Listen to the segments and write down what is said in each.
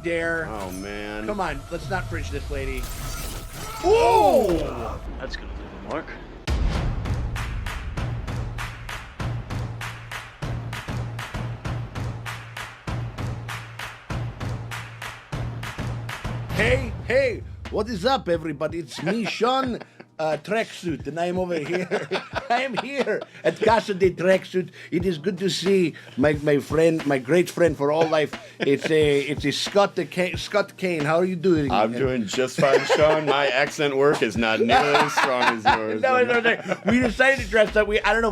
dare. Oh, man. Come on, let's not bridge this lady. Oh! That's gonna leave a mark. Hey, what is up, everybody? It's me, Sean, Tracksuit, and I'm over here. I am here at Casa de Tracksuit. It is good to see my friend, my great friend for all life. It's Scott Kane. How are you doing? I'm doing just fine, Sean. My accent work is not nearly as strong as yours. No. We decided to dress up. I don't know.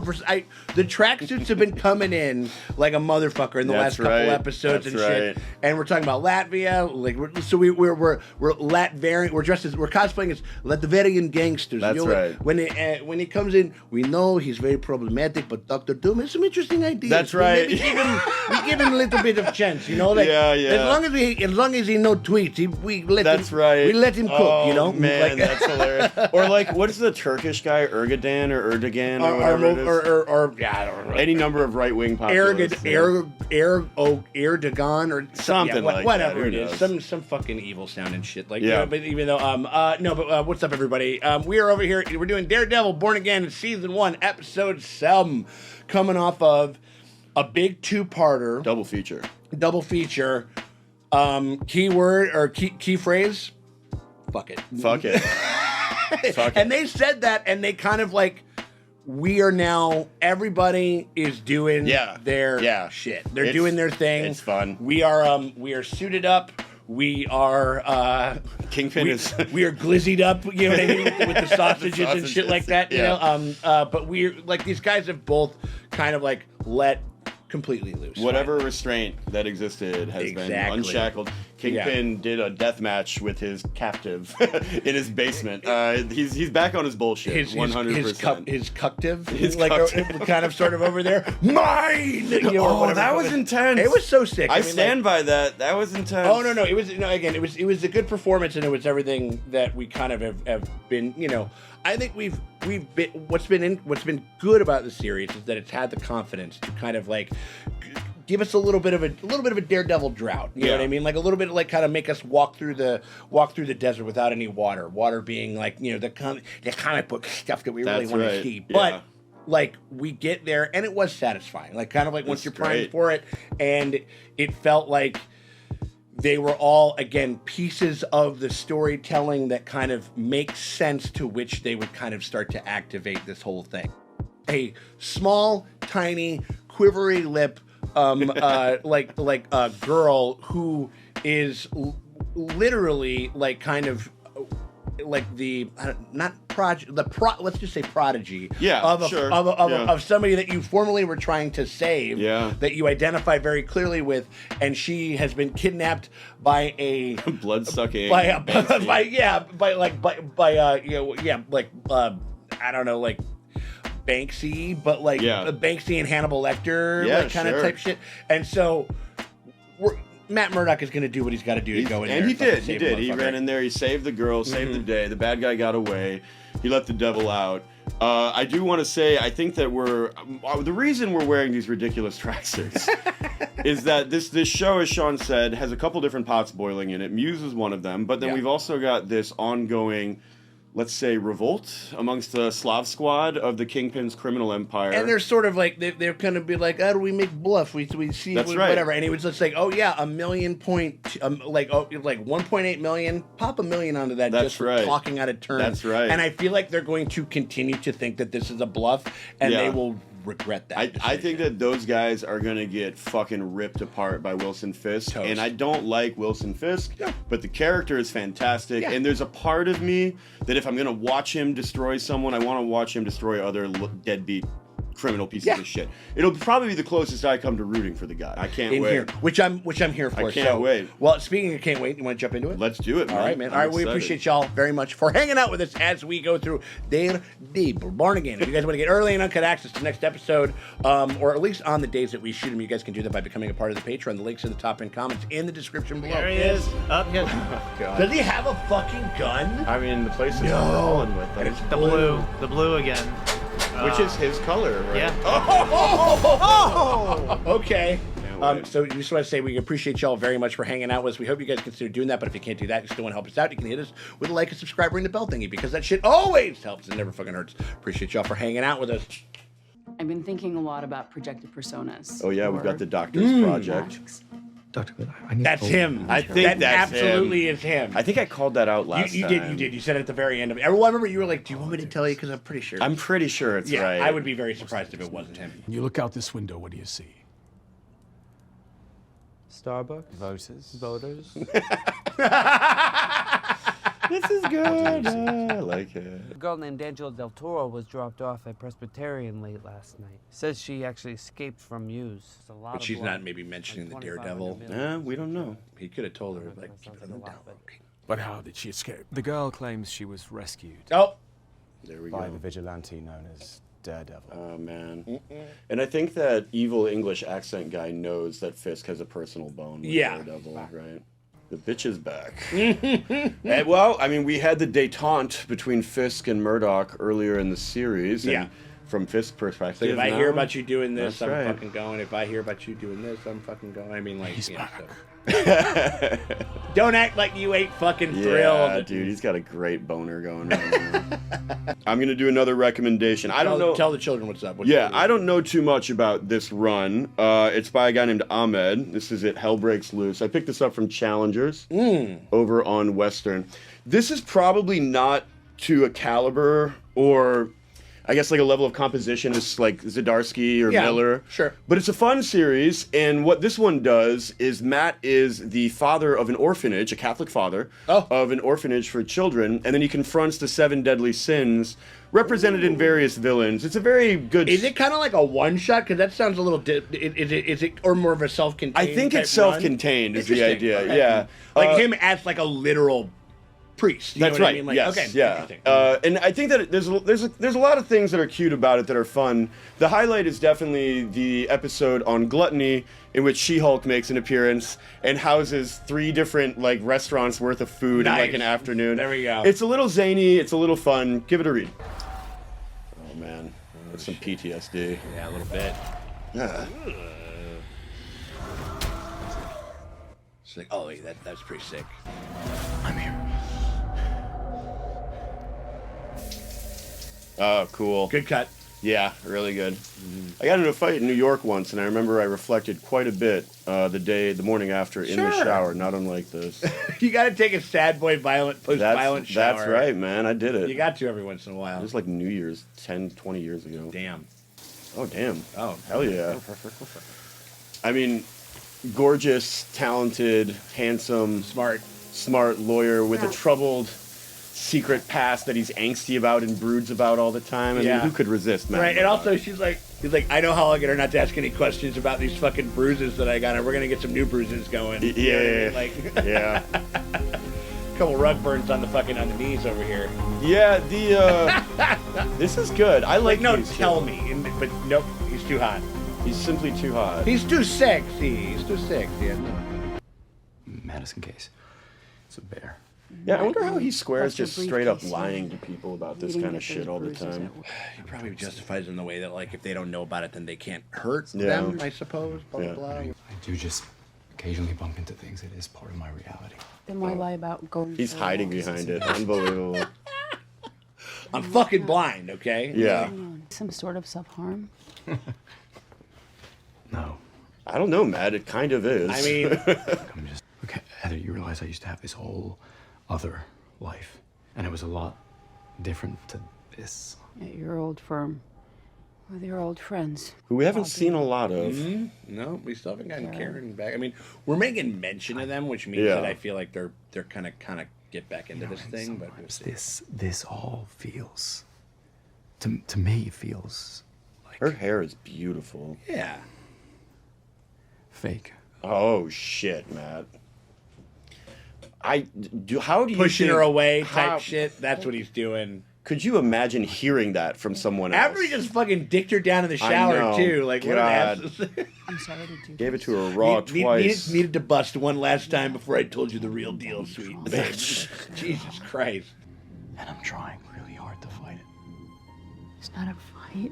The tracksuits have been coming in like a motherfucker in the last couple episodes and shit. And we're talking about Latvia. We're Latvian. We're cosplaying as Latvian gangsters. That's right. When he comes in, we know he's very problematic, but Dr. Doom has some interesting ideas. That's right. We give him a little bit of chance, you know. Like, yeah. As long as he no tweets, we let him cook. Oh, you know, man, that's hilarious. Or like, what is the Turkish guy, Erdogan or Erdogan or whatever it is? Or I don't know. Any number of right-wing populists. Erdogan or something like whatever that. it is. Some fucking evil sounding shit. Like, yeah. But even though what's up, everybody? We are over here. We're doing Daredevil Born Again in season 1, episode 7, coming off of a big two-parter, Double feature. Keyword or key phrase. Fuck it. Fuck it. And they said that, and they kind of like, we are now, everybody is doing their shit. They're doing their thing. It's fun. We are suited up. We are Kingpin is we are glizzied up, you know what I mean, with the sausages and shit like that, you know. But we're like, these guys have both kind of like let completely loose. Whatever restraint that existed has been unshackled. Kingpin did a death match with his captive in his basement. He's back on his bullshit. 100%. His cuctive, kind of sort of over there. Mine. You know, that was intense. It was so sick. I stand by that. That was intense. Oh no, it was it was a good performance, and it was everything that we kind of have been. You know, I think we've been what's been good about the series is that it's had the confidence to kind of like give us a little bit of a Daredevil drought. You know what I mean? Like a little bit of like kind of make us walk through the desert without any water. Water being like, you know, the comic book stuff that we really want to see. But like we get there and it was satisfying. Like kind of like once you're primed for it, and it felt like they were all, again, pieces of the storytelling that kind of makes sense, to which they would kind of start to activate this whole thing. A small, tiny, quivery lip, like a girl who is literally like kind of like let's just say prodigy of somebody that you formerly were trying to save, that you identify very clearly with, and she has been kidnapped by a blood-sucking I don't know, like Banksy, but like Banksy and Hannibal Lecter, kind of type shit. And so Matt Murdock is going to do what he's got to do to go in there. And he did. He ran in there. He saved the girl, saved the day. The bad guy got away. He let the devil out. I do want to say, I think that the reason we're wearing these ridiculous tracksuits is that this show, as Sean said, has a couple different pots boiling in it. Muse is one of them, but then we've also got this ongoing, let's say, revolt amongst the Slav squad of the Kingpin's criminal empire. And they're sort of like, they're going to be like, how do we make bluff? We see whatever. And he was just like, oh yeah, $1 million like 1.8 million, pop $1 million onto that. That's just for talking out of turn. That's right. And I feel like they're going to continue to think that this is a bluff, and they will regret that. I think that those guys are going to get fucking ripped apart by Wilson Fisk. Toast. And I don't like Wilson Fisk, but the character is fantastic. And there's a part of me that if I'm going to watch him destroy someone, I want to watch him destroy other deadbeat criminal pieces of shit. It'll probably be the closest I come to rooting for the guy. I can't wait. Here, which I'm here for. I can't wait. Well, speaking of can't wait, you want to jump into it? Let's do it, man. All right, man. All right, we appreciate y'all very much for hanging out with us as we go through Daredevil Born Again. If you guys want to get early and uncut access to next episode, or at least on the days that we shoot them, you guys can do that by becoming a part of the Patreon. The links in the top end comments in the description below. There he is. Up. Oh, God. Does he have a fucking gun? I mean, the place is rolling with it. It's the blue. The blue again. Which is his color, right? Yeah. Oh! Okay. Man, way. So we just want to say we appreciate y'all very much for hanging out with us. We hope you guys consider doing that, but if you can't do that, you still want to help us out, you can hit us with a like and subscribe, ring the bell thingy, because that shit always helps and never fucking hurts. Appreciate y'all for hanging out with us. I've been thinking a lot about projected personas. Oh yeah, we've got the Doctor's Project. Masks. Dr. Good, I need That's him. I think that that's absolutely him. is him. I think I called that out last you time. did. You said it at the very end of it. Well, I remember you were like, "Do you want me to tell you?" Because I'm pretty sure. I'm pretty sure it's yeah, right. I would be very surprised if it wasn't him. You look out this window, what do you see? Starbucks. Voters. This is good. I like it. A girl named Angela Del Toro was dropped off at Presbyterian late last night. Says she actually escaped from Muse. There's a lot But of she's blood. not maybe mentioning the Like Daredevil. 2,500 million. We don't know. He could have told her, like, That keep it sounds on the like a down lot, low. But how did she escape? The girl claims she was rescued Oh, There we By go. the vigilante known as Daredevil. Oh man. And I think that evil English accent guy knows that Fisk has a personal bone with Yeah. Daredevil, right? The bitch is back. And, well, I mean, we had the détente between Fisk and Murdoch earlier in the series. And Yeah. From Fisk's perspective, so if I now- hear about you doing this, That's I'm right. fucking going. If I hear about you doing this, I'm fucking going. I mean, like, He's you know, back. so. Don't act like you ain't fucking Yeah, thrilled. dude, he's got a great boner going right now. I'm gonna do another recommendation. I don't know. Tell the children what's up. Yeah, I don't know too much about this run. It's by a guy named Ahmed. This is it. Hell Breaks Loose. I picked this up from Challengers over on Western. This is probably not to a caliber or, I guess, like a level of composition as like Zdarsky or Yeah, Miller. sure. But it's a fun series, and what this one does is Matt is the father of an orphanage, a Catholic father of an orphanage for children, and then he confronts the 7 deadly sins represented in various villains. It's a very good. Is it kind of like a one shot? Because that sounds a little. Is it or more of a self-contained? I think type it's self-contained run? is the Interesting. idea. Okay. Yeah, Like him as like a literal priest. You That's know what right. I mean? Like, yes. Okay. Yeah. interesting. And I think that there's a lot of things that are cute about it that are fun. The highlight is definitely the episode on gluttony, in which She-Hulk makes an appearance and houses 3 different like restaurants worth of food in like Nice. an afternoon. There we go. It's a little zany. It's a little fun. Give it a read. Oh man, that's some PTSD. Yeah, a little bit. Yeah. It's like, oh, wait, that's pretty sick. I'm here. Oh, cool. Good cut. Yeah, really good. I got into a fight in New York once, and I remember I reflected quite a bit the morning after in the Sure. shower. Not unlike this. You got to take a sad boy post-violent shower. That's right, man. I did it. You got to every once in a It while. was like New Year's 10, 20 years ago. Damn. Oh, damn. Oh, Hell yeah. I mean, gorgeous, talented, handsome, smart lawyer with a troubled secret past that he's angsty about and broods about all the time. I mean, Yeah. who could resist, man? Right, and also he's like, I know how I'll get her not to ask any questions about these fucking bruises that I got, and we're gonna get some new bruises going. You know what I mean? Like, yeah. a couple rug burns on the knees over here. Yeah, this is good. I like No, these tell two. me, but nope, he's too hot. He's simply too hot. He's too sexy. He's too sexy. Yeah. Madison case. It's a bear. Yeah, I wonder how he squares That's your just straight up briefcase, lying to people about this kind of shit all the time. He probably justifies it in the way that, like, if they don't know about it, then they can't hurt Yeah. them, I suppose. Blah, Yeah. blah, blah. I do just occasionally bump into things. It is part of my reality. Then why lie about going? He's for hiding walks? behind it. Unbelievable. I'm fucking blind, okay? Yeah. Some sort of self-harm. No. I don't know, Matt. It kind of is. I mean, I'm just... Okay, Heather, you realize I used to have this whole other life. And it was a lot different to this. At your old firm. With your old friends. who we haven't seen a lot of. no, we still haven't gotten Karen back. I mean, we're making mention of them, which means Yeah. that I feel like they're kind of get back into this thing. But we'll see. This all feels... To me, feels like... Her hair is beautiful. Yeah. fake. Oh shit, Matt. How do you Pushing think- her away type how- shit. That's what he's doing. Could you imagine hearing that from someone else? After he just fucking dicked her down in the I shower know. too. Like what an God. ass. I'm sorry to do Gave it this. to her raw twice. Needed to bust one last time before I told you the real deal, sweet bitch. Jesus Christ. And I'm trying really hard to fight it. It's not a fight.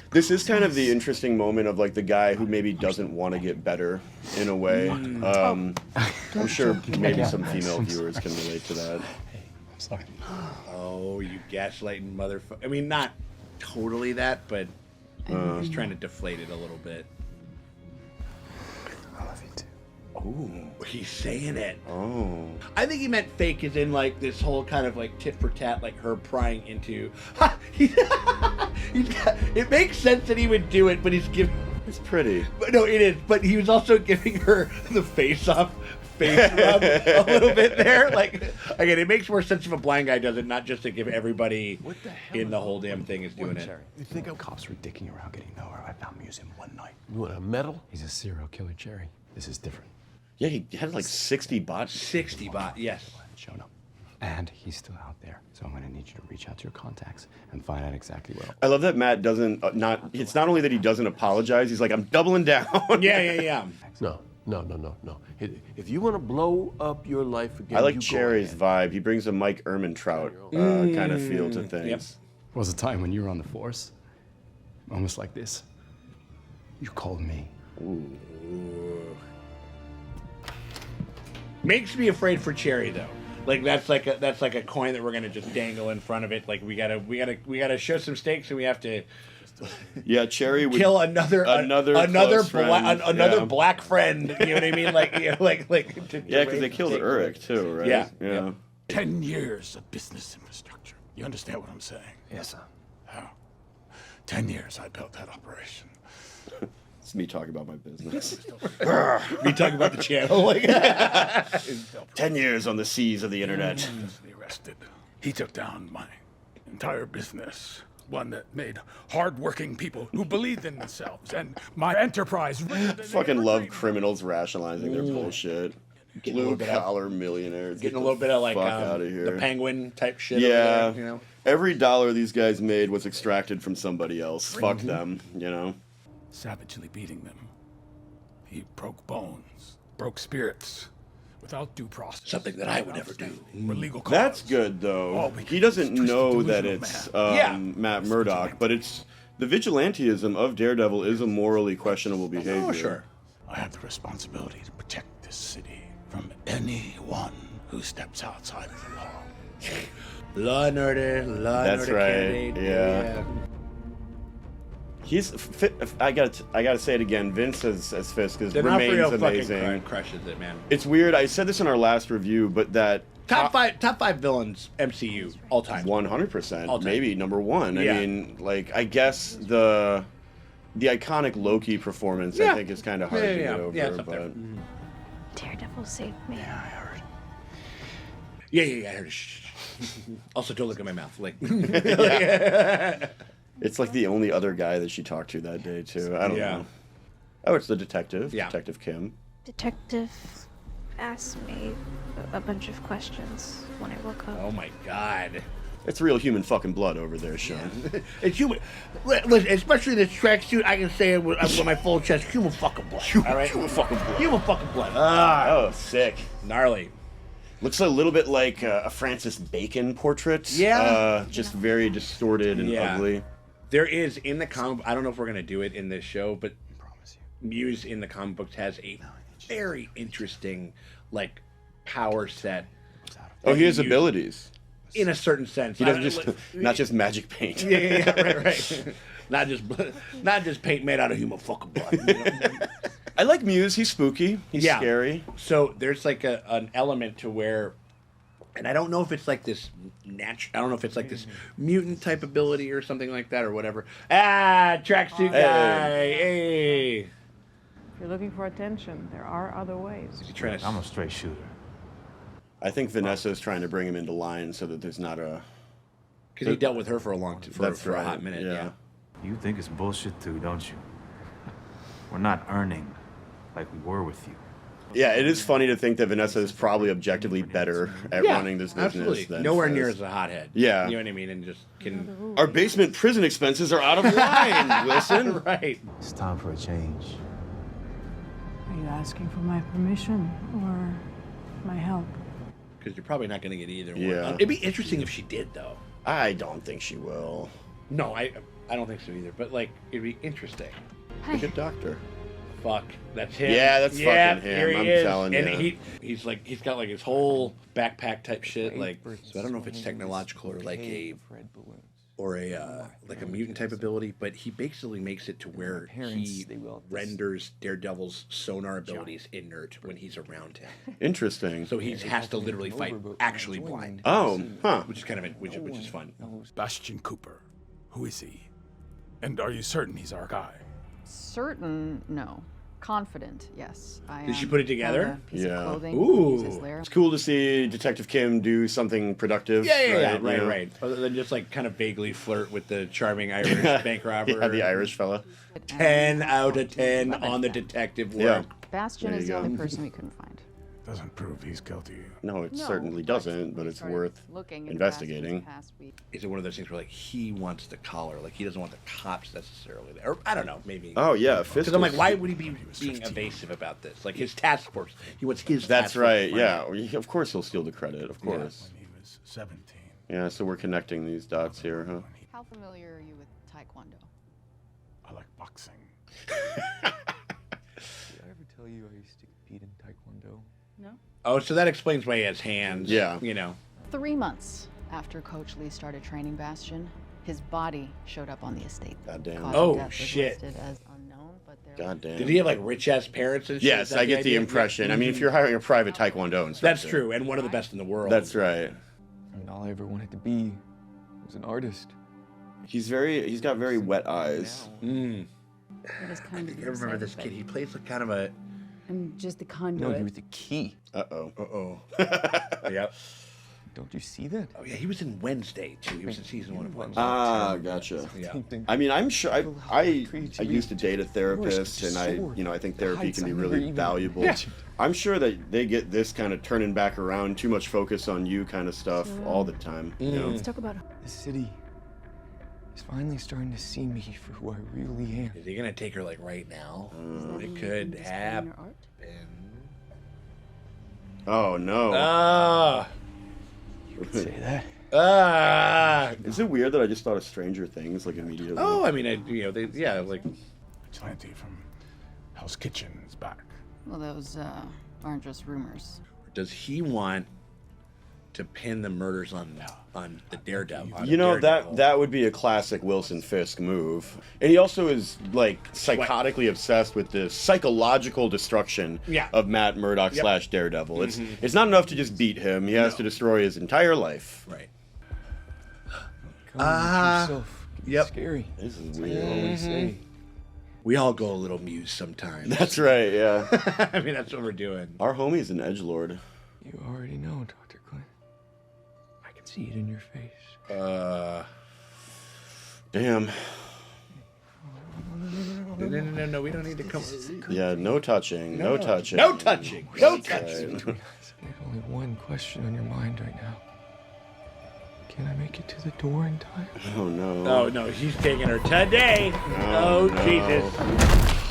This is kind of the interesting moment of like the guy who maybe doesn't want to get better in a way. I'm sure maybe some female viewers can relate to that. I'm sorry. Oh, you gaslighting motherfucker. I mean, not totally that, but he's trying to deflate it a little bit. I love you too. Oh, he's saying it. Oh. I think he meant fake as in like this whole kind of like tit for tat, like her prying into. Ha! It makes sense that he would do it, but he's giving. It's pretty. But no, it is. But he was also giving her the face rub a little bit there. Like again, it makes more sense if a blind guy does it, not just to give everybody in the whole damn thing is doing it. You think cops were dicking around getting nowhere? I found Muse in one night. You want a medal? He's a serial killer, Jerry. This is different. Yeah, he had like 60 bots. 60 bot, yes. Shown up. And he's still out there. So I'm going to need you to reach out to your contacts and find out exactly where. I love that Matt doesn't it's not only that he doesn't apologize, he's like, I'm doubling down. Yeah. No. If you want to blow up your life again, I like you go Cherry's ahead. vibe. He brings a Mike Ehrmantraut kind of feel to things. Yep. There was a time when you were on the force, almost like this. You called me. Makes me afraid for Cherry though. Like that's like a coin that we're gonna just dangle in front of it. Like we gotta show some stakes, and we have to Yeah, Cherry would kill another close friend. black friend. You know what I mean? Like Yeah, because they killed Urich too, right? Yeah. Yeah. 10 years of business infrastructure. You understand what I'm saying? Yes, sir. How? 10 years I built that operation. It's me talking about my business. Me talking about the channel. Like 10 years on the seas of the internet. He arrested. He took down my entire business. One that made hard-working people who believed in themselves and my enterprise. Fucking love criminals rationalizing their bullshit. Blue collar millionaires. getting a little bit of like fuck outta here. the Penguin type shit. Yeah. Over there, you know. Every dollar these guys made was extracted from somebody else. Fuck them, you know. Savagely beating them. He broke bones, broke spirits, without due process. Something that I would never do. For legal cause. That's good though. All we He can doesn't twist the know that delusional it's man. Matt Murdock, but it's the vigilantism of Daredevil is a morally questionable behavior. Oh sure. I have the responsibility to protect this city from anyone who steps outside of the law. Law and Order. That's right, candidate. yeah. I gotta say it again. Vince as Fisk remains amazing. Fucking crushes it, man. It's weird. I said this in our last review, but that Top five villains MCU all time. 100%, maybe number one. Yeah. I mean, like I guess the iconic Loki performance I think is kind of hard to get over. Yeah, it's up but there. Daredevil saved me. Yeah, I heard. Yeah. I heard. Shh. Also, don't look at my mouth. Like, it's like the only other guy that she talked to that day too. I don't know. Oh, it's the detective. Yeah. Detective Kim. Detective asked me a bunch of questions when I woke up. oh my god. It's real human fucking blood over there, Sean. It's human. Listen, especially this tracksuit, I can say it with my full chest. Human fucking blood. All right. Human fucking blood. Human fucking blood. Oh, sick. Gnarly. Looks a little bit like a Francis Bacon portrait. Yeah. Just very distorted and ugly. There is in the comic. I don't know if we're gonna do it in this show, but Muse in the comic books has a very interesting, like, power set. Oh, he has abilities. In a certain sense. He doesn't not just magic paint. Yeah, right. Not just paint made out of human fucking blood. You know? I like Muse. He's spooky. He's scary. So there's like an element to where, and I don't know if it's like this I don't know if it's like this mutant type ability or something like that or whatever. Tracksuit guy. Hey. If you're looking for attention, there are other ways. I'm a straight shooter. I think Vanessa's trying to bring him into line so that there's not a. Because he dealt with her for a long for a hot minute. Yeah. You think it's bullshit too, don't you? We're not earning like we were with you. Yeah, it is funny to think that Vanessa is probably objectively better at running this business absolutely. than Nowhere Fez. near as a hothead. Yeah. You know what I mean? And just can. Our basement prison expenses are out of line, Wilson. Right. It's time for a change. Are you asking for my permission or my help? Because you're probably not going to get either one. Yeah. It'd be interesting if she did, though. I don't think she will. No, I don't think so either. But like, it'd be interesting. A good doctor. Fuck, that's him. Yeah, that's fucking him. Here he I'm is. telling and you. he's like, he's got like his whole backpack type shit. Like, so I don't know if it's technological or like a like a mutant type ability, but he basically makes it to where he renders Daredevil's sonar abilities inert when he's around him. Interesting. So he has to literally fight actually blind. Oh, huh. Which is kind of which is fun. Bastion Cooper. Who is he? And are you certain he's our guy? Certain, no. Confident, yes. Did she put it together? Found a piece of clothing Ooh. in his lair. It's cool to see Detective Kim do something productive. Right. Other than just like kind of vaguely flirt with the charming Irish bank robber. Yeah, the Irish fella. 10 out of 10 on the detective work. Bastion There is you the go. only person we couldn't find. Doesn't prove he's guilty. No, it No, certainly doesn't, but it's started worth looking in investigating. past week. Is it one of those things where like he wants the collar, like he doesn't want the cops necessarily there? Or I don't know, maybe. Oh yeah, Because I'm like, why would he be being evasive about this? Like his task force, he wants his. That's task force right. to find Yeah, out. of course he'll steal the credit. Of course. When he was 17. Yeah. So we're connecting these dots here, huh? How familiar are you with Taekwondo? I like boxing. Did I ever tell you I used to compete in Taekwondo? No. Oh, so that explains why he has hands. Yeah. You know. 3 months after Coach Lee started training Bastion, his body showed up on the estate. Goddamn. Cause Oh, of death was shit. listed as unknown, but there Goddamn. Did he have like rich ass parents and shit? Yes, Is that I get the idea? impression. Yeah. I mean, if you're hiring a private Taekwondo instructor. That's true, and one of the best in the world. That's right. I mean, all I ever wanted to be was an artist. He's got very wet eyes. Mm. It is kind of I remember this kid. He plays like kind of a. I'm just the No, conduit. you were the key. Uh-oh. Yep. Don't you see that? Oh yeah, he was in Wednesday too. He was in season 1 of Wednesday. Ah, gotcha. Yeah. I mean, I'm sure I used to date a therapist, and I think therapy can be really valuable. Yeah. I'm sure that they get this kind of turning back around, too much focus on you kind of stuff all the time. You know? Let's talk about The city is finally starting to see me for who I really am. Is he gonna take her like right now? It could happen. your art. Oh no. Ah. Say that. Is it weird that I just thought of Stranger Things like immediately? Oh, I mean, like Vigilante from Hell's Kitchen is back. Well, those aren't just rumors. does he want to pin the murders on the Daredevil? You know, that would be a classic Wilson Fisk move. And he also is like psychotically obsessed with the psychological destruction of Matt Murdock / Daredevil. It's not enough to just beat him. He has to destroy his entire life. Right. Yourself. Yep. Scary. This is I weird. always say. We all go a little Muse sometimes. That's right, yeah. I mean, that's what we're doing. Our homie's an edgelord. You already know, Dr. Clint. I can see it in your face. Damn. No, we don't need to come. Yeah, no touching. No touching. No touching. No touching. There's only one question on your mind right now. Can I make it to the door in time? Oh no. Oh no, he's taking her today. Oh, no. Jesus.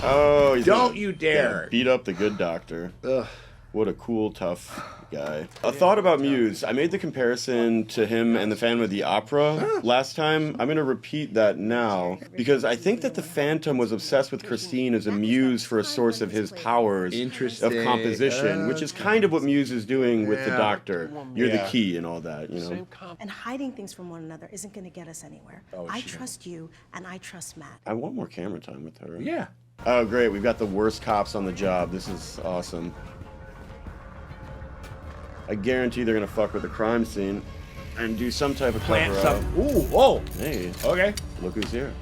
Oh, he's Don't gonna- you dare. gonna beat up the good doctor. Ugh. What a cool, tough guy. A thought about Muse. I made the comparison to him and the Phantom of the Opera last time. I'm going to repeat that now because I think that the Phantom was obsessed with Christine as a muse for a source of his powers of composition, which is kind of what Muse is doing with the Doctor. You're the key and all that, you know. And hiding things from one another isn't going to get us anywhere. I trust you, and I trust Matt. I want more camera time with her. Yeah. Oh, great. We've got the worst cops on the job. This is awesome. I guarantee they're gonna fuck with the crime scene and do some type of Plant cover up. some. Ooh, whoa. Hey. Okay. Look who's here.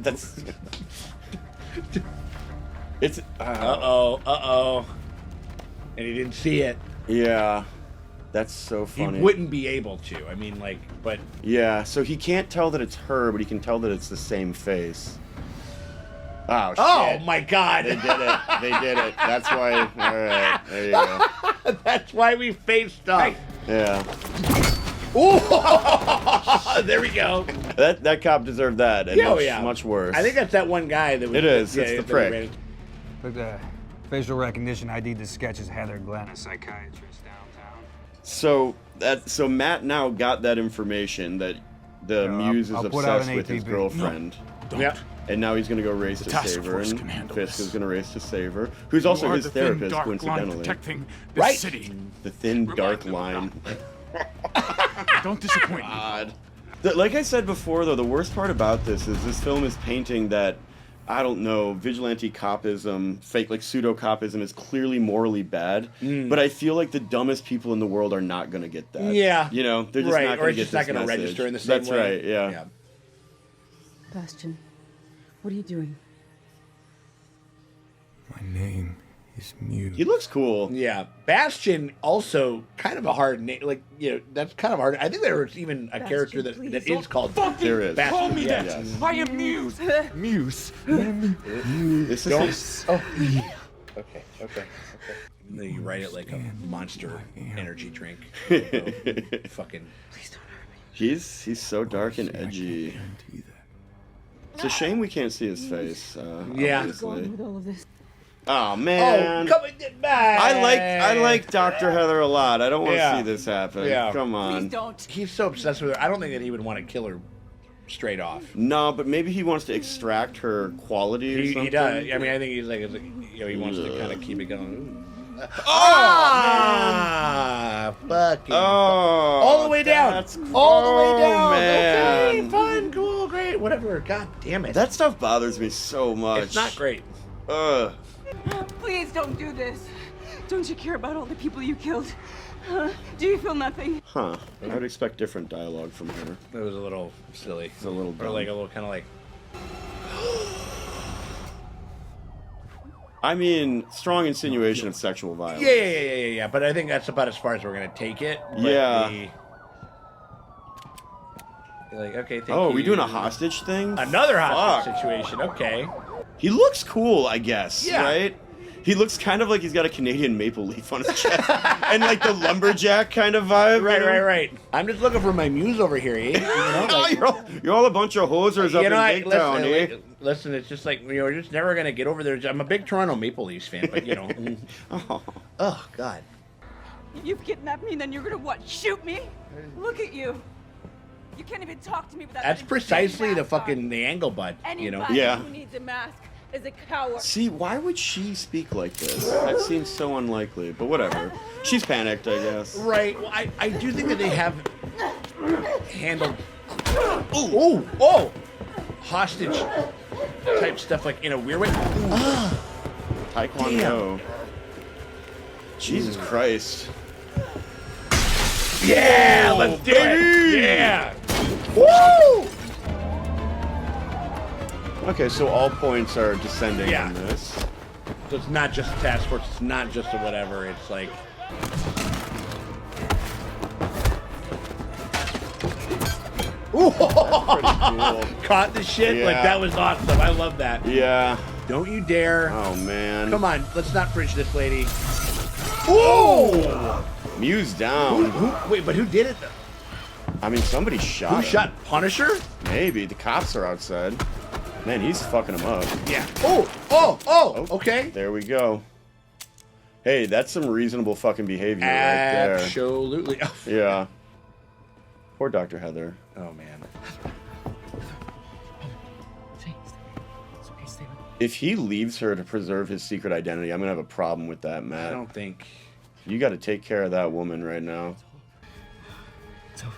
That's. It's. Uh-oh. And he didn't see it. Yeah. That's so He funny. wouldn't be able to. I mean, like, but. Yeah, so he can't tell that it's her, but he can tell that it's the same face. Oh, shit. Oh, my God. They did it. They did it. That's why. All right. There you go. That's why we faced up. Yeah. Ooh, there we go. That cop deserved that, and much worse. I think that's that one guy that was. It is. It's the prick. Look, the facial recognition ID this sketch is Heather Glenn, a psychiatrist downtown. So Matt now got that information that the Muse is I'll put out obsessed an with his ATV. girlfriend. Don't. Yeah. And now he's gonna go race to task save her, force and can handle Fisk this. is gonna race to save her. Who's also You are his the thin, therapist, dark line coincidentally. protecting the Right. city. The thin, dark them of line. Don't disappoint me. God. Like I said before, though, the worst part about this is this film is painting that, I don't know, vigilante copism, fake, like pseudo-copism is clearly morally bad, but I feel like the dumbest people in the world are not going to get that. Yeah. You know, they're just Right, not or going to it's get just this not gonna message. register in the same That's way. right, yeah. Bastion, what are you doing? My name is Muse. He looks cool. Yeah, Bastion also kind of a hard name. Like, you know, that's kind of hard. I think there was even a character that is called There is. Bastion. Call me yeah. that. I am Muse. Muse. This is Okay. And then you write it like a monster energy drink. Fucking. He's so dark and edgy. It's a shame we can't see his face. Yeah. Obviously. With all of this. Oh man. Oh, come and get back. I like Dr. Heather a lot. I don't want to Yeah. see this happen. Yeah. Come on. Don't. He's so obsessed with her. I don't think that he would want to kill her straight off. No, but maybe he wants to extract her quality or something. He does. I mean, I think he's like, you know, he wants to kind of keep it going. Fucking. Oh, All the way down. that's- All the way oh, down. man. Okay, fine, cool, great, whatever. God damn it. That stuff bothers me so much. It's not great. Ugh. Please don't do this. Don't you care about all the people you killed? Do you feel nothing? Huh. I would expect different dialogue from her. It was a little silly. It's a little Or dumb. like a little kind of like. I mean, strong insinuation of sexual violence. Yeah. But I think that's about as far as we're gonna take it. But Yeah. Like, okay, thank Oh, you. we doing a hostage thing? Another hostage Fuck. situation. Okay. He looks cool, I guess. Yeah. Right? He looks kind of like he's got a Canadian maple leaf on his chest. And like the lumberjack kind of vibe. you know? Right. I'm just looking for my muse over here, eh? You know, Oh, like, you're all a bunch of hosers up in Big Town, eh? Listen, it's just like, you know, we're just never gonna get over there. I'm a big Toronto Maple Leafs fan, but you know. Oh God. You've kidnapped me and then you're gonna what, shoot me? Look at you. You can't even talk to me without That's putting precisely a the mask on. fucking the angle, bud. You know. Anybody Yeah. who needs a mask is a coward. See, why would she speak like this? That seems so unlikely, but whatever. She's panicked, I guess. Right. Well, I do think that they have handled hostage type stuff like in a weird way. Taekwondo. Jesus Christ. Yeah, let's do it. Yeah. Woo! Okay, so all points are descending Yeah. on this. So it's not just a task force. It's not just a whatever. It's like. Ooh, Cool. caught the shit. Like Yeah. that was awesome. I love that. Yeah. Don't you dare. Oh man. Come on, let's not fridge this lady. Whoa! Muse down. Wait, but who did it though? I mean, somebody shot Who him. shot Punisher? Maybe. The cops are outside. Man, he's fucking him up. Yeah. Oh, okay. There we go. Hey, that's some reasonable fucking behavior right there. Absolutely. Yeah. Poor Dr. Heather. Oh man. If he leaves her to preserve his secret identity, I'm gonna have a problem with that, Matt. I don't think. You got to take care of that woman right now. It's over.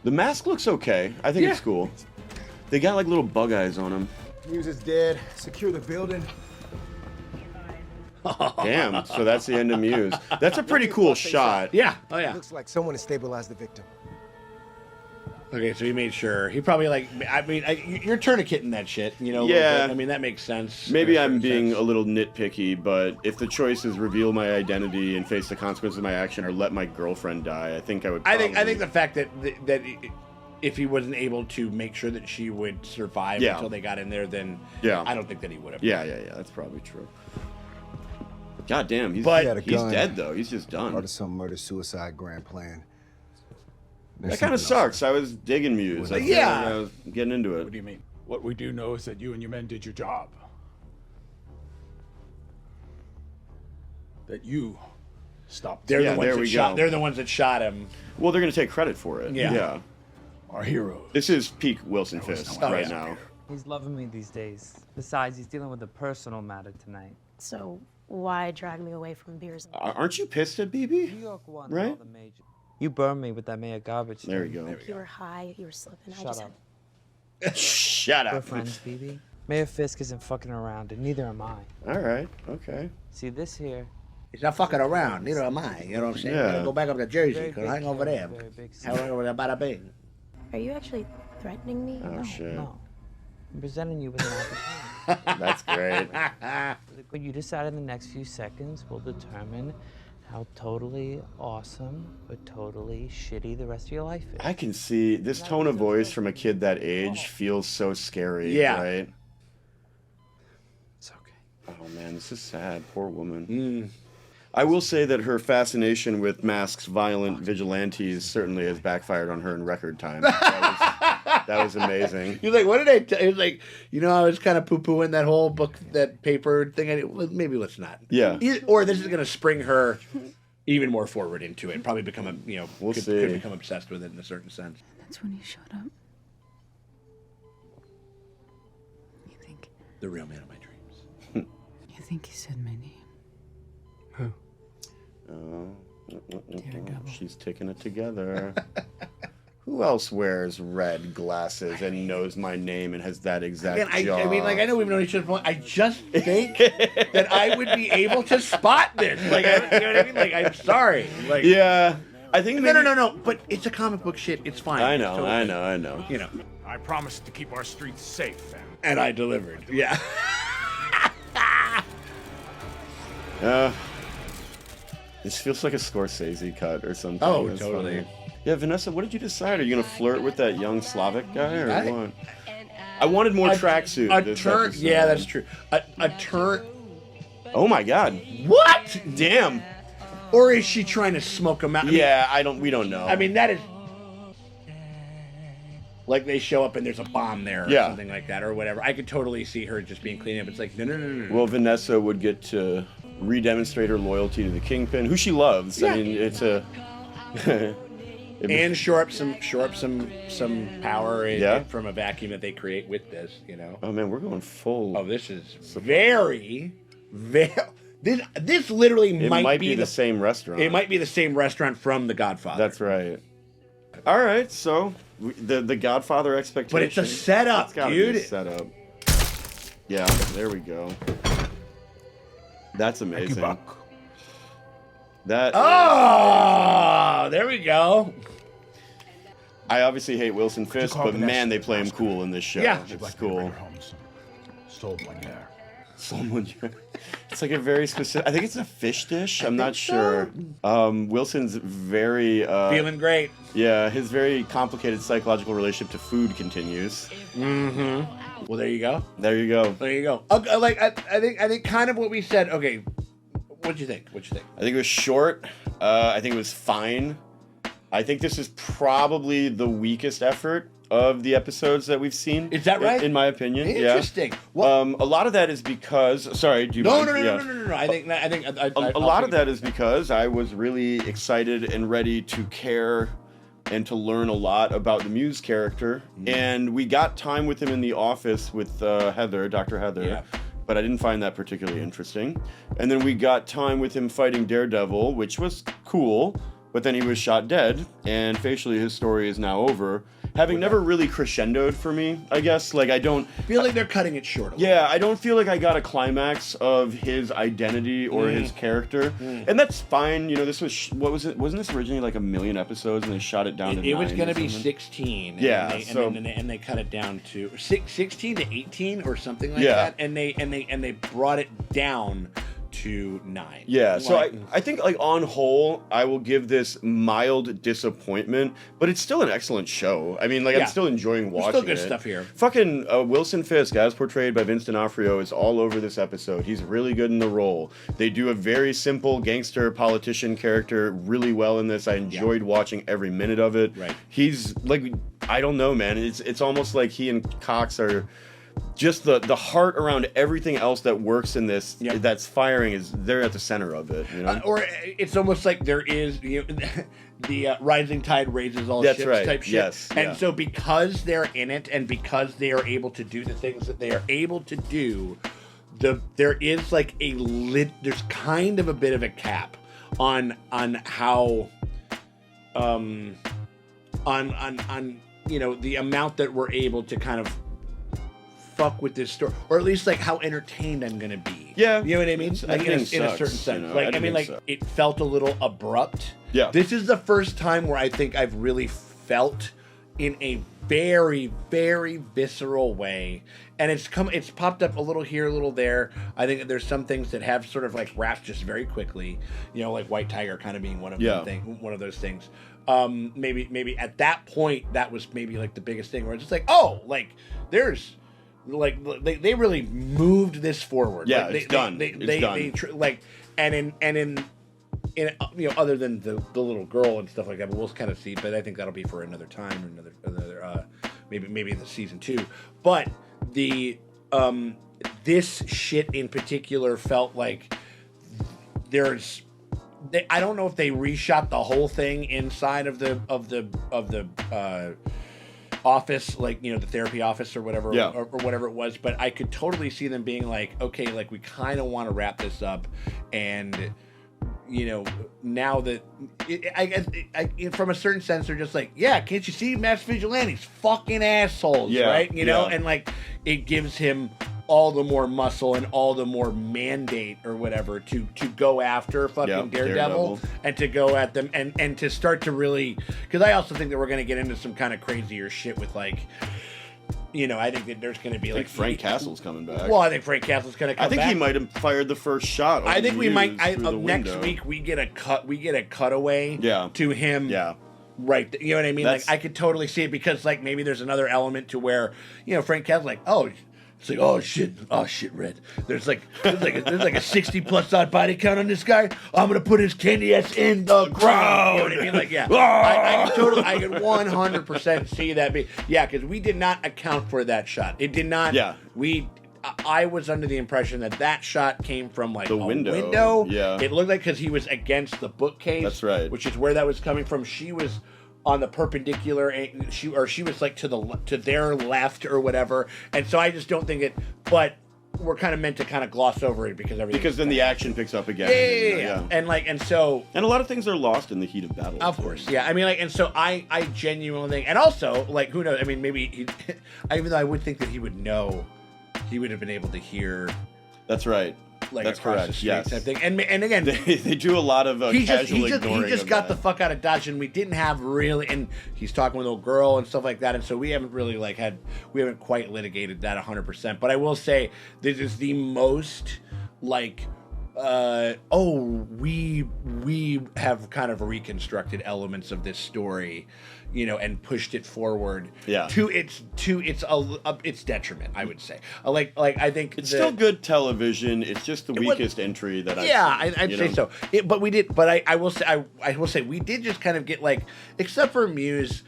The mask looks okay. I think it's cool. They got like little bug eyes on him. Muse is dead. Secure the building. Damn. So that's the end of Muse. That's a pretty cool shot. Yeah. Oh yeah. Looks like someone has stabilized the victim. Okay, so he made sure. He probably like. I mean, you're tourniqueting that shit. You know. a Yeah. little bit. I mean, that makes sense. Maybe in a I'm certain being sense. a little nitpicky, but if the choice is reveal my identity and face the consequences of my action or let my girlfriend die, I think I would. I Probably... think the fact that if he wasn't able to make sure that she would survive until they got in there, then I don't think that he would have. Yeah. That's probably true. God damn, he's He had a he's gun. dead though. He's just done. Part of some murder-suicide grand plan. That kind of sucks. I was digging Muse. I feel like I was getting into it. What do you mean? What we do know is that you and your men did your job. That you Stop. They're Yeah, the ones there that we shot. go. They're the ones that shot him. Well, they're gonna take credit for it. Yeah. Our heroes. This is peak Wilson Fisk Oh, right yeah. now. He's loving me these days. Besides, he's dealing with a personal matter tonight. So why drag me away from beers? Aren't you pissed at BB? New York won Right? all the major. You burned me with that mayor garbage. There you thing. go. You were high. You were slipping. I Shut just up. Shut We're up. friends, BB. Mayor Fisk isn't fucking around, and neither am I. All right. Okay. See this here? He's not fucking around. Neither am I. You know what I'm saying? Yeah. Gotta go back up to Jersey. Very Cause big I ain't over there. very big How over there, bada bing. Are you actually threatening me? Oh shit. No. I'm presenting you with an opportunity. That's great. What you decide in the next few seconds will determine how totally awesome or totally shitty the rest of your life is. I can see this tone of voice from a kid that age feels so scary. Yeah. Right. It's okay. Oh man, this is sad. Poor woman. I will say that her fascination with Mask's violent vigilantes certainly has backfired on her in record time. That was amazing. He's like, what did I tell? He was like, I was kind of poo-pooing that whole book, that paper thing. Maybe let's not. Yeah. Or this is going to spring her even more forward into it. Probably become We'll could see. become obsessed with it in a certain sense. That's when he showed up. You think The real man of my dreams. you think he said my name? Who? Daredevil. She's taking it together. Who else wears red glasses and knows my name and has that exact Again, jaw? I mean, like, I know we've known each other. I just think that I would be able to spot this. Like, you know what I mean? Like, I'm sorry. Like, Yeah. I think maybe... No. But it's a comic book shit. It's fine. I It's know. totally- You know. I promised to keep our streets safe. And I delivered. Yeah. This feels like a Scorsese cut or something. Oh, That's totally. funny. Yeah, Vanessa, what did you decide? Are you gonna flirt with that young Slavic guy or I- what? I wanted more tracksuit. A this turn. episode. Yeah, that's true. A turn. Oh my God. What? Damn. Or is she trying to smoke him out? I mean, Yeah, we don't know. I mean, that is. Like they show up and there's a bomb there or Yeah. something like that or whatever. I could totally see her just being clean up. It's like, no. Well, Vanessa would get to re-demonstrate her loyalty to the Kingpin, who she loves. Yeah. I mean, it's a... And shore up some power Yeah. from a vacuum that they create with this, Oh, man, we're going full... Oh, this is very. This literally It might be the same restaurant. It might be the same restaurant from The Godfather. That's right. All right, so the Godfather expectation. But it's a setup, It's gotta be dude. a setup. Yeah, there we go. That's amazing. That. Oh, there we go. I obviously hate Wilson Fisk, call but Vanessa man, they and play him ask her? cool in this show. Yeah. It's cool. Sold there. It's like a very specific. I think it's a fish dish. I'm not sure. Wilson's very Feeling great. Yeah, his very complicated psychological relationship to food continues. Mm-hmm. Well, there you go. There you go. There you go. Okay, like I think kind of what we said. Okay, what'd you think? I think it was short. I think it was fine. I think this is probably the weakest effort of the episodes that we've seen. Is that right? In my opinion, Interesting. Yeah. Well, A lot of that is because. Sorry, do you no. mind? Yeah. I think A lot of that is because I was really excited and ready to care and to learn a lot about the Muse character. And we got time with him in the office with Heather, Dr. Heather. Yeah. But I didn't find that particularly interesting. And then we got time with him fighting Daredevil, which was cool. But then he was shot dead, and facially his story is now over. Having never really crescendoed for me, I guess. Like, I don't... feel like they're cutting it short. Yeah, I don't feel like I got a climax of his identity or his character. And that's fine. You know, this was... what was it? Wasn't this originally like 1 million episodes and they shot it down to 9? It was going to or be something? 16. Yeah, and they cut it down to 16 to 18 or something like Yeah. that. And they brought it down to 9. Yeah, so Like, I think, like, on whole, I will give this mild disappointment, but it's still an excellent show. I mean, like, Yeah. I'm still enjoying There's watching still good it. stuff here. Fucking Wilson Fisk, as portrayed by Vince D'Onofrio, is all over this episode. He's really good in the role. They do a very simple gangster politician character really well in this. I enjoyed watching every minute of it. Right. He's, like, I don't know, man. It's almost like he and Cox are just the heart around everything else that works in this that's firing is they're at the center of it, you know. Or it's almost like there is the rising tide raises all ships type shit. Yes, and so because they're in it and because they are able to do the things that they are able to do, there is like there's kind of a bit of a cap on how on the amount that we're able to kind of fuck with this story, or at least like how entertained I'm gonna be. Yeah, you know what I mean? Like in a certain sense. Like I mean, like it felt a little abrupt. Yeah, this is the first time where I think I've really felt in a very, very visceral way, and it's popped up a little here, a little there. I think that there's some things that have sort of like wrapped just very quickly. You know, like White Tiger kind of being one of those things. Maybe at that point that was maybe like the biggest thing where it's just like, oh, like there's. Like they really moved this forward. Yeah, like, it's done. It's done. In other than the little girl and stuff like that, but we'll kind of see. But I think that'll be for another time or another maybe in the season 2. But the this shit in particular felt like I don't know if they reshot the whole thing inside of the office, like, you know, the therapy office or whatever, or whatever it was, but I could totally see them being like, okay, like we kind of want to wrap this up, and you know, now that I from a certain sense, they're just like, yeah, can't you see Mass Vigilante's fucking assholes, right? You know, and like it gives him all the more muscle and all the more mandate or whatever to go after fucking Daredevil and to go at them and to start to really, because I also think that we're going to get into some kind of crazier shit with like, you know, I think that there's going to be like Frank Castle's coming back. Well, I think Frank Castle's going to come back. I think he might have fired the first shot. I think we might. Next week we get a cutaway to him. Yeah. Right, you know what I mean? Like I could totally see it because like maybe there's another element to where, you know, Frank Castle's like, oh. It's like, oh shit, Red. There's like a 60+ odd body count on this guy. I'm gonna put his candy ass in the ground. You know what I mean? Like, yeah, I can 100% see that. Because we did not account for that shot. It did not. Yeah. I was under the impression that shot came from like the window. Yeah. It looked like because he was against the bookcase. That's right. Which is where that was coming from. She was on the perpendicular, she was like to their left or whatever, and so I just don't think it. But we're kind of meant to kind of gloss over it because then the action picks up again. Yeah. And a lot of things are lost in the heat of battle. Of course, yeah. I mean, like, and so I genuinely think, and also like, who knows? I mean, maybe even though I would think that he would know, he would have been able to hear. That's right. Like that's across correct. The street yes. type thing. And again, they do a lot of casual ignoring. He just got the fuck out of Dodge, and we didn't have really. And he's talking with a little girl and stuff like that, and so we haven't really we haven't quite litigated that 100%. But I will say this is the most like. We have kind of reconstructed elements of this story, you know, and pushed it forward to its detriment, I would say. Like I think it's still good television. It's just the weakest entry that I'd say so. But we did. But I will say we did just kind of get like, except for Muse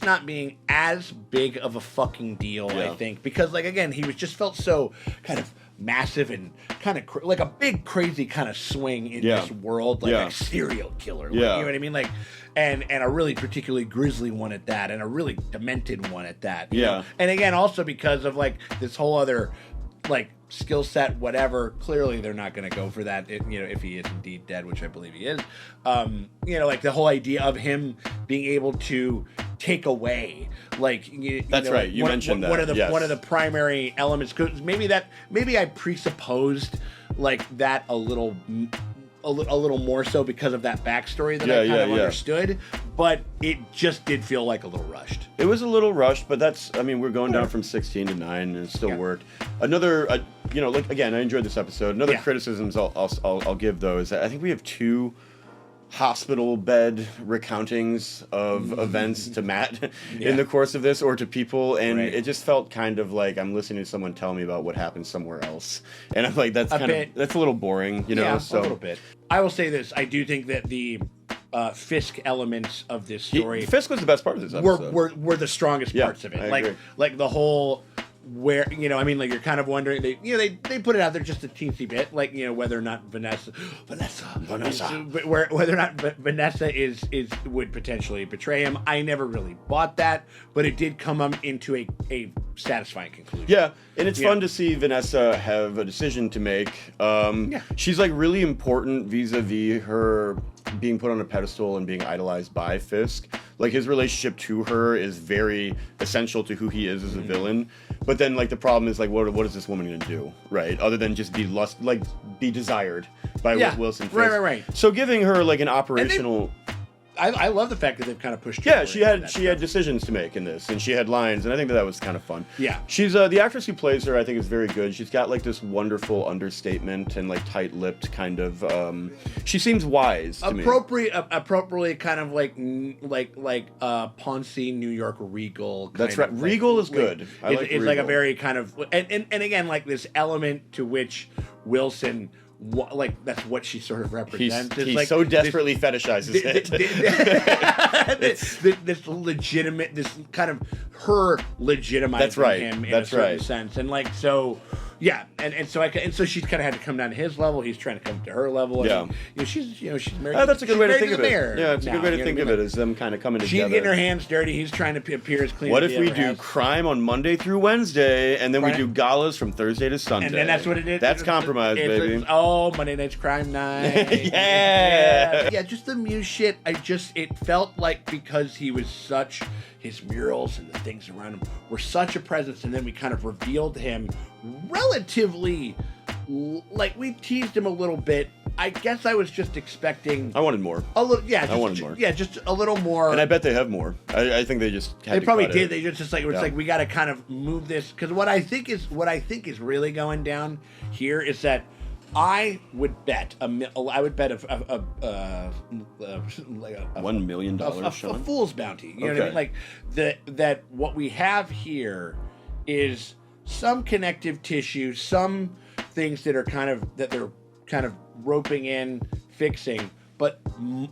not being as big of a fucking deal, I think, because like again he just felt so kind of massive and kind of like a big crazy kind of swing in this world, like a serial killer, like, you know what I mean, like and a really particularly grisly one at that, and a really demented one at that, you know? And again also because of like this whole other like skill set, whatever. Clearly they're not going to go for that, you know, if he is indeed dead, which I believe he is. You know, like the whole idea of him being able to take away, like that's right. You mentioned that one of the primary elements. Cause maybe I presupposed like that a little more so because of that backstory that I kind of understood, but it just did feel like a little rushed. It was a little rushed, but we're going down from 16 to 9, and it still worked. Another, like again, I enjoyed this episode. Another criticisms I'll give those. I think we have 2 hospital bed recountings of events to Matt in the course of this, or to people, and it just felt kind of like I'm listening to someone tell me about what happened somewhere else, and I'm like, that's a little boring, you know. Yeah, so a little bit. I will say this: I do think that the Fisk elements of this story, Fisk was the best part of this episode. Were the strongest parts of it. I agree. Like the whole where, you know, I mean, like, you're kind of wondering, they put it out there just a teensy bit, like, you know, whether or not Vanessa, whether or not Vanessa would potentially betray him. I never really bought that, but it did come into a satisfying conclusion. Yeah, and it's fun to see Vanessa have a decision to make. She's like really important vis-a-vis her being put on a pedestal and being idolized by Fisk. Like, his relationship to her is very essential to who he is as a villain. But then, like, the problem is, like, what is this woman gonna do, right? Other than just be desired by Wilson Fisk. Right. So giving her like an operational. I love the fact that they've kind of pushed her. Yeah, she had decisions to make in this, and she had lines, and I think that was kind of fun. Yeah, she's the actress who plays her. I think is very good. She's got like this wonderful understatement and like tight-lipped kind of. She seems wise. To me. Appropriately kind of like Ponzi New York Regal. That's right. Regal is good. It's like a very kind of and again like this element to which Wilson. That's what she sort of represents. He like so desperately fetishizes it. This legitimate, this kind of her legitimizing him in a certain sense, and like so. Yeah, and so she's kind of had to come down to his level. He's trying to come to her level. And, she's married. That's a good way to think of it. Mayor Yeah, it's a good way to think of it as them kind of coming together. She's getting her hands dirty. He's trying to appear as clean. What as if we do crime on Monday through Wednesday, and then we do galas from Thursday to Sunday? And then that's what it is. That's compromise, baby. Monday night's crime night. Yeah, just the Muse shit. It felt like because he was such. His murals and the things around him were such a presence, and then we kind of revealed him relatively, like we teased him a little bit. I guess I was just expecting. I wanted more. A little, yeah. I wanted more. Yeah, just a little more. And I bet they have more. I think they just had they to probably cut did. it. They just like it's like we got to kind of move this because what I think is really going down here is that. I would bet a $1 million a fool's bounty. You know what I mean? Like that what we have here is some connective tissue, some things that are they're kind of roping in, fixing, but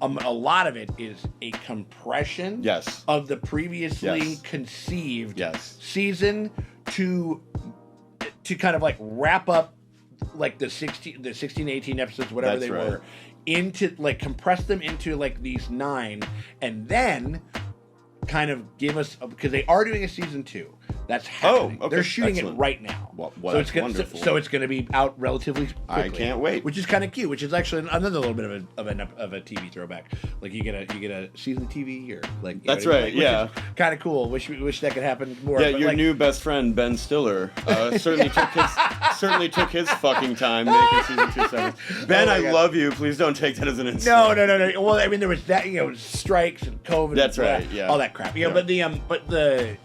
a lot of it is a compression of the previously conceived season to kind of like wrap up like the 16, 18 episodes, whatever they were, into like compress them into like these 9, and then kind of give us because they are doing a season 2. That's happening. Oh, okay. They're shooting Excellent. it right now. Well, so it's wonderful. So it's going to be out relatively quickly. I can't wait. Which is kind of cute. Which is actually another little bit of a TV throwback. Like you get a season of TV or like that's right. Like, kind of cool. Wish that could happen more. Yeah, but your like, new best friend Ben Stiller certainly took his fucking time making season 2 seconds. Ben, I love you. Please don't take that as an insult. No. Well, I mean, there was that strikes and COVID. That's and right. Yeah, all that crap. But the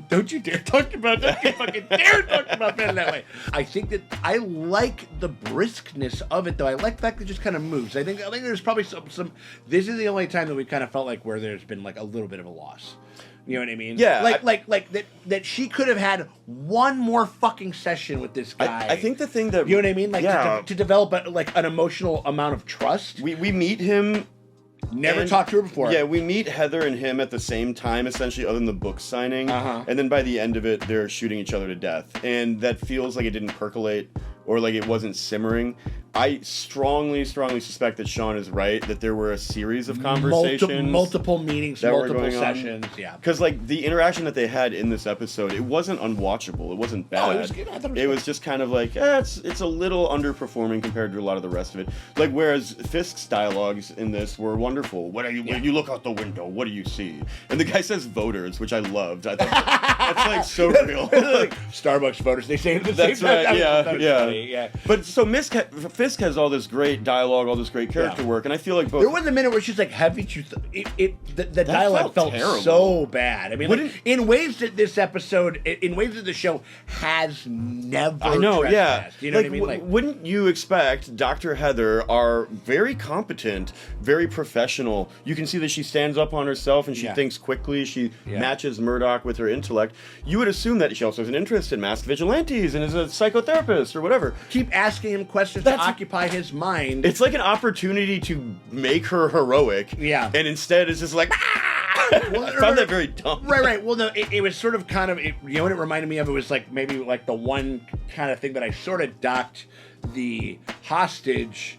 don't you dare talk about that. Don't you fucking dare talk about Ben that way. I think that I like the briskness of it, though. I like the fact that it just kind of moves. I think there's probably some. This is the only time that we kind of felt like where there's been like a little bit of a loss. You know what I mean? Yeah. Like that she could have had one more fucking session with this guy. I think the thing that you know what I mean, like to develop an emotional amount of trust. We meet him. Never talked to her before. Yeah, we meet Heather and him at the same time, essentially, other than the book signing. And then by the end of it, they're shooting each other to death. And that feels like it didn't percolate or like it wasn't simmering. I strongly suspect that Sean is right, that there were a series of conversations. Multiple meetings, multiple sessions, yeah. Because, like, the interaction that they had in this episode, it wasn't unwatchable. It wasn't bad. No, it was good. I thought it was just kind of like, it's a little underperforming compared to a lot of the rest of it. Like, whereas Fisk's dialogues in this were wonderful. When you look out the window, what do you see? And the guy says voters, which I loved. I thought that's, like, so real. Like, Starbucks voters, they say it at the same time. That's right, That was funny, yeah. But so Fisk has all this great dialogue, all this great character work, and I feel like both. There was a minute where she's like, "Haven't you?" The dialogue felt so bad. I mean, like, in ways that this episode, in ways that the show has never. I know, yeah. You know what I mean? Like, wouldn't you expect Dr. Heather are very competent, very professional? You can see that she stands up on herself and she thinks quickly. She matches Murdoch with her intellect. You would assume that she also has an interest in masked vigilantes and is a psychotherapist or whatever. Keep asking him questions to occupy his mind. It's like an opportunity to make her heroic. Yeah. And instead it's just like, I found that very dumb. Right. Well, no, it was sort of kind of, you know what it reminded me of? It was like maybe like the one kind of thing that I sort of docked the hostage.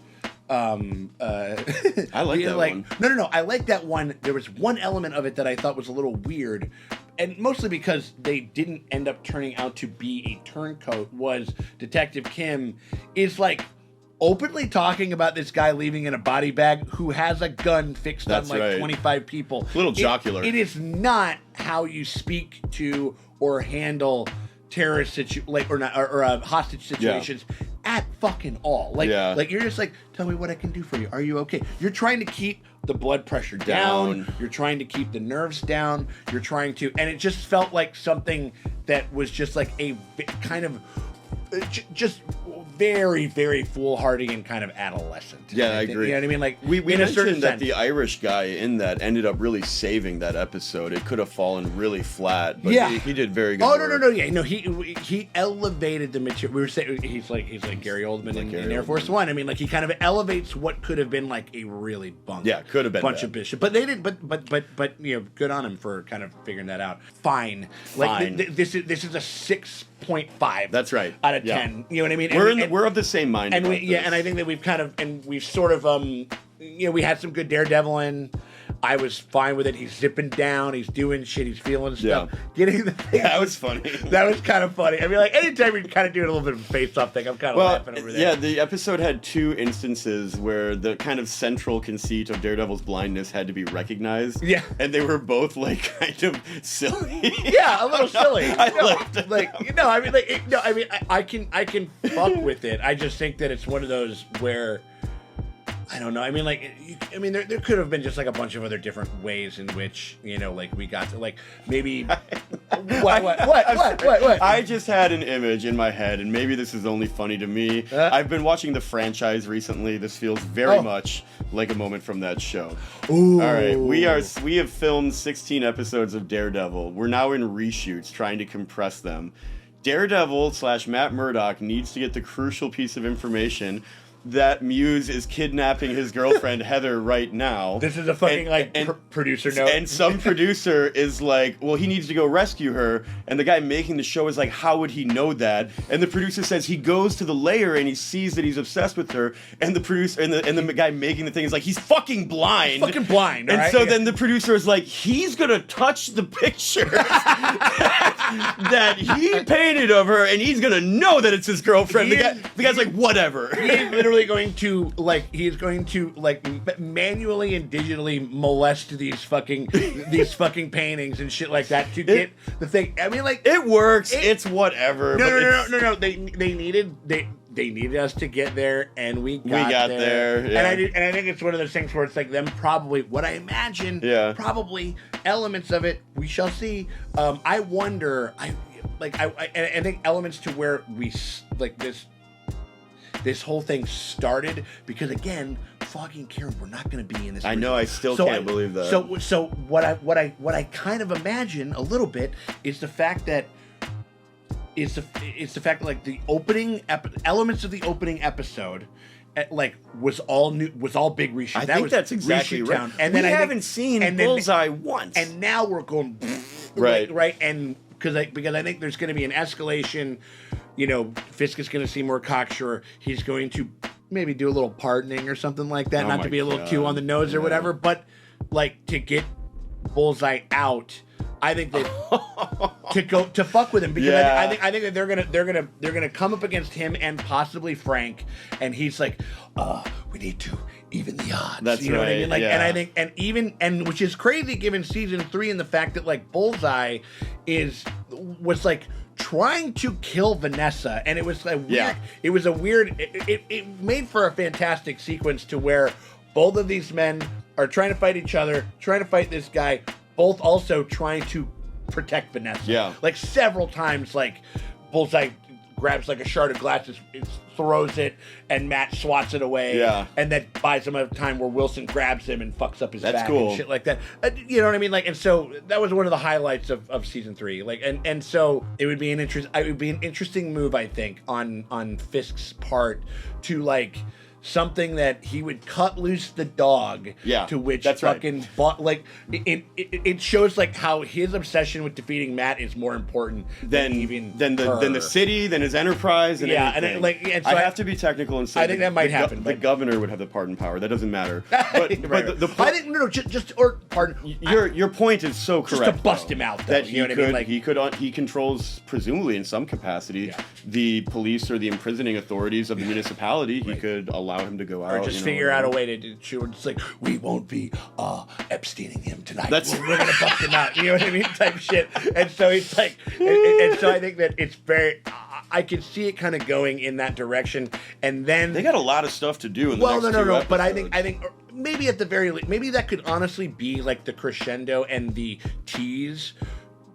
I like that one. No. I like that one. There was one element of it that I thought was a little weird, and mostly because they didn't end up turning out to be a turncoat. Was Detective Kim is like openly talking about this guy leaving in a body bag who has a gun fixed That's on like right. 25 people. A little jocular. It is not how you speak to or handle terrorist or hostage situations at fucking all. Like you're just like, tell me what I can do for you. Are you okay? You're trying to keep the blood pressure down. You're trying to keep the nerves down. You're trying to, and it just felt like something that was just like a kind of just very, very foolhardy and kind of adolescent. Yeah, I agree. You know what I mean? Like we in a certain mentioned that sense. the Irish guy in that ended up really saving that episode. It could have fallen really flat, but Yeah. he did very good. Oh work. no! Yeah, no. He elevated the material. We were saying he's like Gary Oldman in Air Force One. I mean, like he kind of elevates what could have been like a really bunch. Yeah, could have been bunch bad. of bishop. But they didn't. But you know, good on him for kind of figuring that out. Fine. Like this is a 6.5. That's right. Out of Yeah. 10. You know what I mean? We're of the same mind. And about this. and I think that we've sort of you know, we had some good Daredevil in. I was fine with it. He's zipping down. He's doing shit. He's feeling stuff. Yeah. Getting the thing. That was funny. That was kind of funny. I mean, like anytime you're kind of doing a little bit of a face-off thing, I'm kind of laughing over there. Yeah, the episode had two instances where the kind of central conceit of Daredevil's blindness had to be recognized. Yeah. And they were both like kind of silly. Yeah, a little silly. I liked it. I can fuck with it. I just think that it's one of those where I don't know. I mean, there could have been just like a bunch of other different ways in which, you know, like we got to like maybe what? I just had an image in my head, and maybe this is only funny to me. I've been watching the franchise recently. This feels very much like a moment from that show. Ooh. All right, we have filmed 16 episodes of Daredevil. We're now in reshoots, trying to compress them. Daredevil / Matt Murdock needs to get the crucial piece of information that Muse is kidnapping his girlfriend Heather right now. This is a fucking producer note. And some producer is like, well, he needs to go rescue her. And the guy making the show is like, how would he know that? And the producer says he goes to the lair and he sees that he's obsessed with her. And the producer and the guy making the thing is like, he's fucking blind. Fucking blind. And right? so then the producer is like, he's gonna touch the picture that he painted of her, and he's gonna know that it's his girlfriend. The guy's like, whatever. He's literally going to manually and digitally molest these fucking paintings and shit like that to get the thing. I mean, like it works. It's whatever. No. They needed us to get there, and we got there. Yeah. And I think it's one of those things where it's like them probably what I imagine. Yeah. Probably elements of it. We shall see. I wonder. I think elements to where we like this whole thing started, because again, Foggy and Karen were not going to be in this. I know. I still can't believe that. So what I kind of imagine a little bit is the fact that like the opening elements of the opening episode was all big reshoot. I think that's exactly reshoot right. town. And we then haven't seen Bullseye once. And now we're going right, and because I think there's going to be an escalation. You know, Fisk is going to seem more cocksure. He's going to maybe do a little pardoning or something like that, not to be a little too on the nose or whatever, but like to get Bullseye out. I think that to fuck with him, because I think that they're gonna come up against him and possibly Frank, and he's like, we need to even the odds. That's you know what I right, mean? Like, yeah. and I think, and which is crazy given season 3 and the fact that like Bullseye was like trying to kill Vanessa, and it was like weird. Yeah. It was a weird. It made for a fantastic sequence to where both of these men are trying to fight each other, trying to fight this guy, both also trying to protect Vanessa. Yeah. Like several times, like Bullseye grabs like a shard of glass, throws it, and Matt swats it away. Yeah. And then buys him a time where Wilson grabs him and fucks up his That's back cool. and shit like that. You know what I mean? Like, and so that was one of the highlights of season 3. Like, and so it would be an interesting move, I think, on Fisk's part to like something that he would cut loose the dog. Yeah, to which that's right. fucking it shows like how his obsession with defeating Matt is more important than the city, than his enterprise, and everything. And so I have to be technical and say I think that might happen. The governor would have the pardon power. That doesn't matter. But I think pardon. Your point is so correct. Just to bust him out, though, that you know what I mean? Like, he controls, presumably in some capacity, the police or the imprisoning authorities of the municipality. He could allow him to go out, or just figure out a way to shoot. It's like, we won't be Epsteining him tonight. We're gonna bust him out. You know what I mean? Type shit. And so it's like, and so I think that it's very. I could see it kind of going in that direction, and then they got a lot of stuff to do. In the next two episodes. But I think maybe at the very least, maybe that could honestly be like the crescendo and the tease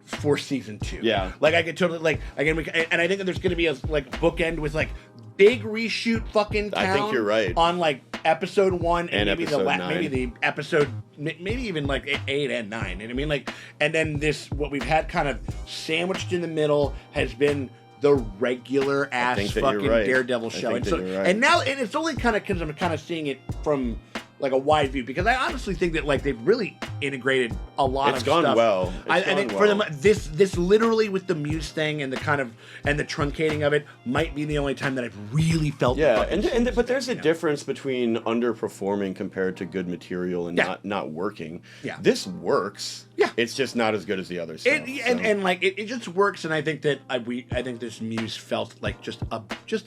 for season 2. Yeah, like I could totally like again, and I think that there's going to be a like bookend with like big reshoot fucking town. I think you're right on like episode 1 and maybe episode 9. maybe the episode maybe even like 8 and 9. And I mean like, and then this what we've had kind of sandwiched in the middle has been the regular ass fucking Daredevil show. And so and now and it's only kind of because I'm kind of seeing it from like a wide view, because I honestly think that like they've really integrated a lot of stuff. It's gone well. I think for them, this literally with the Muse thing and the kind of and the truncating of it might be the only time that I've really felt. But there's a difference between underperforming compared to good material and not working. Yeah, this works. Yeah, it's just not as good as the other stuff. And like it just works, and I think that I think this Muse felt like just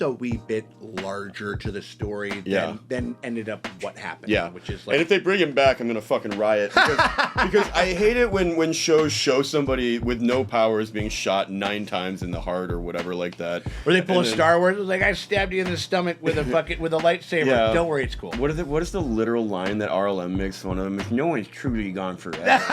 a wee bit larger to the story than ended up what happened. Yeah. Which is like, and if they bring him back, I'm gonna fucking riot because I hate it when shows show somebody with no powers being shot 9 times in the heart or whatever like that. Or they pull a Star Wars. It was like, I stabbed you in the stomach with a lightsaber. Yeah. Don't worry, it's cool. What is the literal line that RLM makes fun of him? If no one's truly gone forever,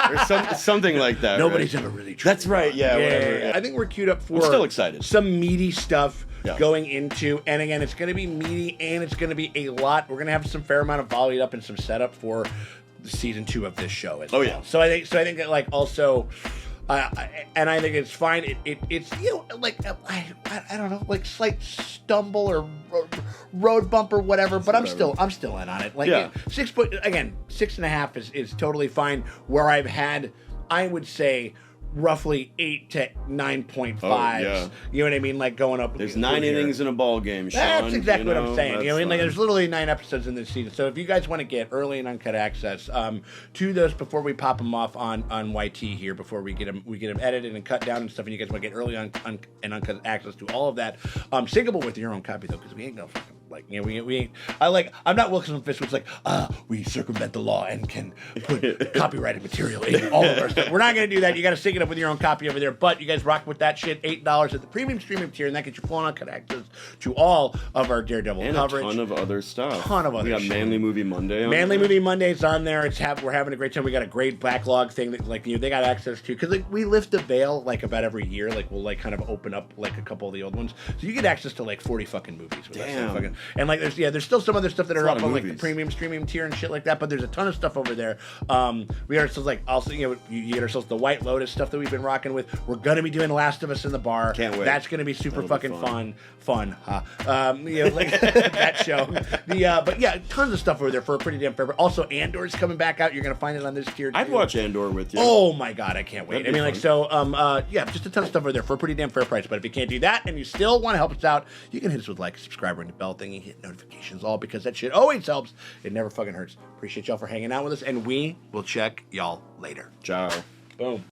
or something like that. Nobody's ever really. That's right. Yeah. Whatever. I think we're queued up for. I'm still excited. Some meaty stuff. Yeah. Going into, and again, it's going to be meaty and it's going to be a lot. We're going to have some fair amount of volley up and some setup for the season 2 of this show as well. Yeah. So I think that like also, and I think it's fine. It's like I don't know, like slight stumble or road bump or whatever. But I'm still in on it. Like 6.5 is totally fine. Where I've had, I would say, roughly 8 to 9.5. You know what I mean? Like going up. There's 9 innings in a ball game, Sean. That's exactly what I'm saying. You know what I mean? Like there's literally 9 episodes in this season. So if you guys want to get early and uncut access to those before we pop them off on YT here, before we get them edited and cut down and stuff, and you guys want to get early and uncut access to all of that, syncable with your own copy though, because we ain't gonna fucking we ain't. I'm not Wilson Fisk, which is like, we circumvent the law and can put copyrighted material in all of our stuff. We're not going to do that. You got to sync it up with your own copy over there. But you guys rock with that shit. $8 at the premium streaming tier, and that gets you full uncut access to all of our Daredevil and coverage. A ton of other stuff. We got Manly Movie Monday on Manly Movie Monday's on there. We're having a great time. We got a great backlog thing that they got access to, because we lift the veil like about every year. Like we'll like kind of open up like a couple of the old ones, so you get access to like 40 fucking movies with us. And like there's still some other stuff that are up on like the premium streaming tier and shit like that, but there's a ton of stuff over there. We got ourselves like also you get ourselves the White Lotus stuff that we've been rocking with. We're gonna be doing Last of Us in the Bar. Can't wait. That's gonna be super fucking fun, huh? Like that show. But yeah, tons of stuff over there for a pretty damn fair. Also, Andor's coming back out. You're gonna find it on this tier too. I'd watch Andor with you. Oh my god, I can't wait. Just a ton of stuff over there for a pretty damn fair price. But if you can't do that and you still want to help us out, you can hit us with like, subscribe, ring the bell thing, and hit notifications all, because that shit always helps. It never fucking hurts. Appreciate y'all for hanging out with us, and we will check y'all later. Ciao. Boom.